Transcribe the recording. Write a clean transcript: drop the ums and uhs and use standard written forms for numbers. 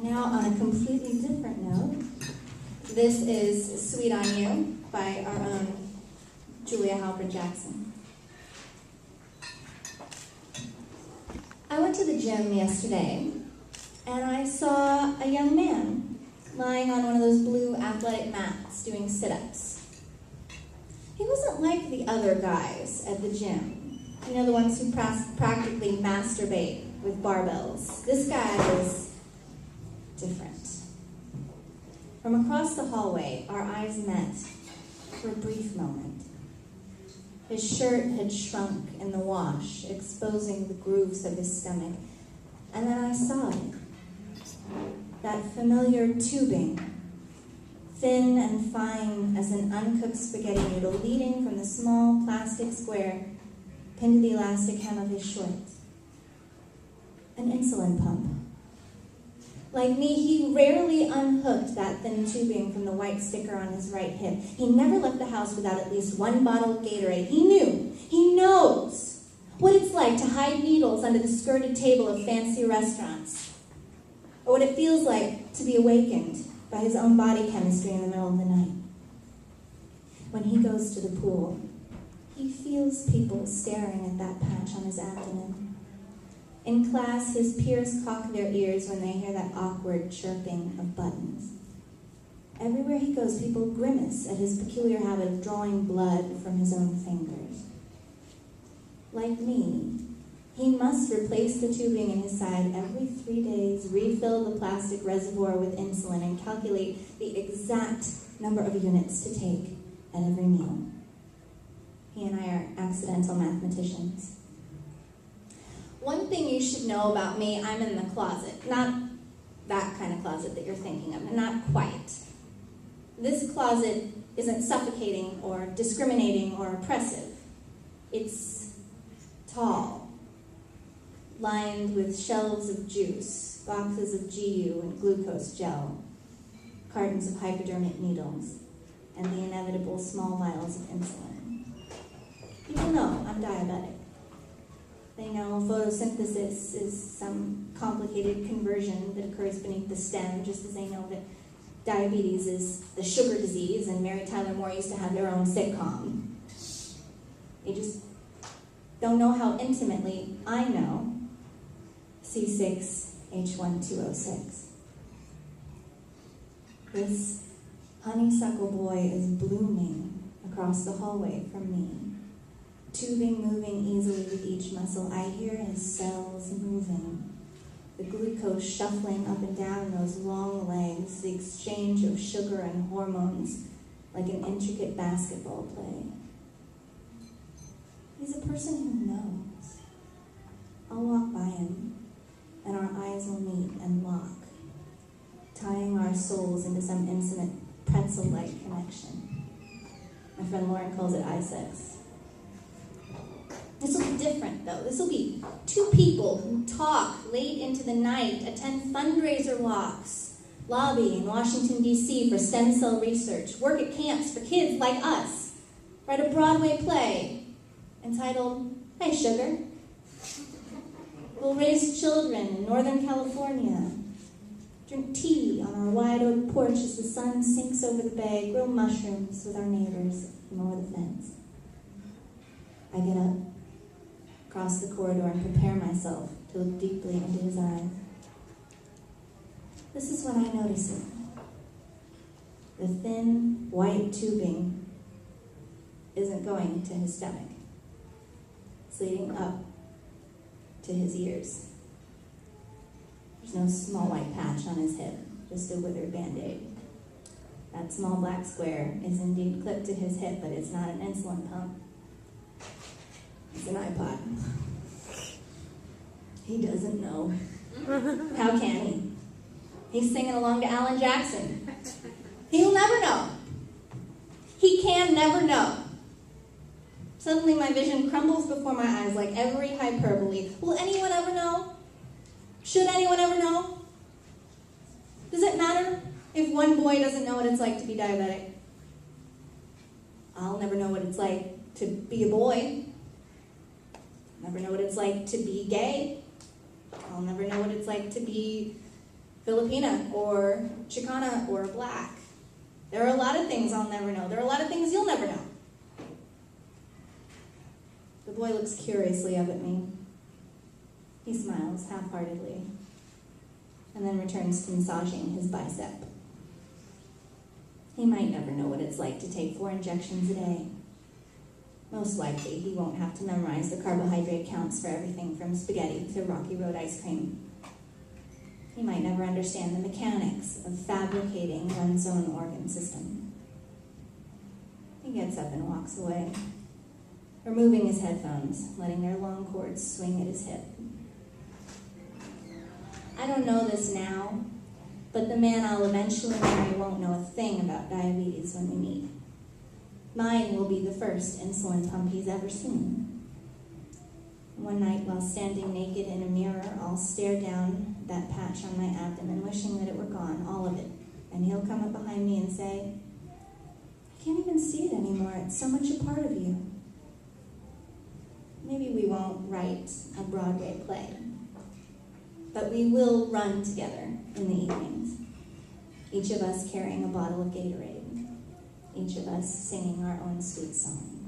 Now, on a completely different note, this is Sweet on You by our own Julia Halprin Jackson. I went to the gym yesterday, and I saw a young man lying on one of those blue athletic mats doing sit-ups. He wasn't like the other guys at the gym, you know, the ones who practically masturbate with barbells. This guy was different. From across the hallway, our eyes met for a brief moment. His shirt had shrunk in the wash, exposing the grooves of his stomach. And then I saw it. That familiar tubing, thin and fine as an uncooked spaghetti noodle, leading from the small plastic square pinned to the elastic hem of his shorts. An insulin pump. Like me, he rarely unhooked that thin tubing from the white sticker on his right hip. He never left the house without at least one bottle of Gatorade. He knows what it's like to hide needles under the skirted table of fancy restaurants, or what it feels like to be awakened by his own body chemistry in the middle of the night. When he goes to the pool, he feels people staring at that patch on his abdomen. In class, his peers cock their ears when they hear that awkward chirping of buttons. Everywhere he goes, people grimace at his peculiar habit of drawing blood from his own fingers. Like me, he must replace the tubing in his side every 3 days, refill the plastic reservoir with insulin, and calculate the exact number of units to take at every meal. He and I are accidental mathematicians. One thing you should know about me, I'm in the closet. Not that kind of closet that you're thinking of, and not quite. This closet isn't suffocating or discriminating or oppressive. It's tall, lined with shelves of juice, boxes of GU and glucose gel, cartons of hypodermic needles, and the inevitable small vials of insulin. People know I'm diabetic. They know photosynthesis is some complicated conversion that occurs beneath the stem, just as they know that diabetes is the sugar disease and Mary Tyler Moore used to have their own sitcom. They just don't know how intimately I know C6H1206. This honeysuckle boy is blooming across the hallway from me. Tubing moving easily with each muscle. I hear his cells moving. The glucose shuffling up and down those long legs, the exchange of sugar and hormones like an intricate basketball play. He's a person who knows. I'll walk by him, and our eyes will meet and lock, tying our souls into some intimate pretzel-like connection. My friend Lauren calls it eye sex. This will be different, though. This will be two people who talk late into the night, attend fundraiser walks, lobby in Washington, D.C. for stem cell research, work at camps for kids like us, write a Broadway play entitled, Hey, Sugar. We'll raise children in Northern California, drink tea on our wide oak porch as the sun sinks over the bay, grow mushrooms with our neighbors, and mow the fence. I get up, cross the corridor, and prepare myself to look deeply into his eyes. This is when I notice it. The thin, white tubing isn't going to his stomach. It's leading up to his ears. There's no small white patch on his hip, just a withered Band-Aid. That small black square is indeed clipped to his hip, but it's not an insulin pump. It's an iPod. He doesn't know. How can he? He's singing along to Alan Jackson. He'll never know. He can never know. Suddenly my vision crumbles before my eyes like every hyperbole. Will anyone ever know? Should anyone ever know? Does it matter if one boy doesn't know what it's like to be diabetic? I'll never know what it's like to be a boy. I'll never know what it's like to be gay. I'll never know what it's like to be Filipina or Chicana or Black. There are a lot of things I'll never know. There are a lot of things you'll never know. The boy looks curiously up at me. He smiles half-heartedly and then returns to massaging his bicep. He might never know what it's like to take 4 injections a day. Most likely, he won't have to memorize the carbohydrate counts for everything from spaghetti to Rocky Road ice cream. He might never understand the mechanics of fabricating one's own organ system. He gets up and walks away, removing his headphones, letting their long cords swing at his hip. I don't know this now, but the man I'll eventually marry won't know a thing about diabetes when we meet. Mine will be the first insulin pump he's ever seen. One night, while standing naked in a mirror, I'll stare down that patch on my abdomen, wishing that it were gone, all of it. And he'll come up behind me and say, "I can't even see it anymore. It's so much a part of you." Maybe we won't write a Broadway play, but we will run together in the evenings, each of us carrying a bottle of Gatorade, each of us singing our own sweet song.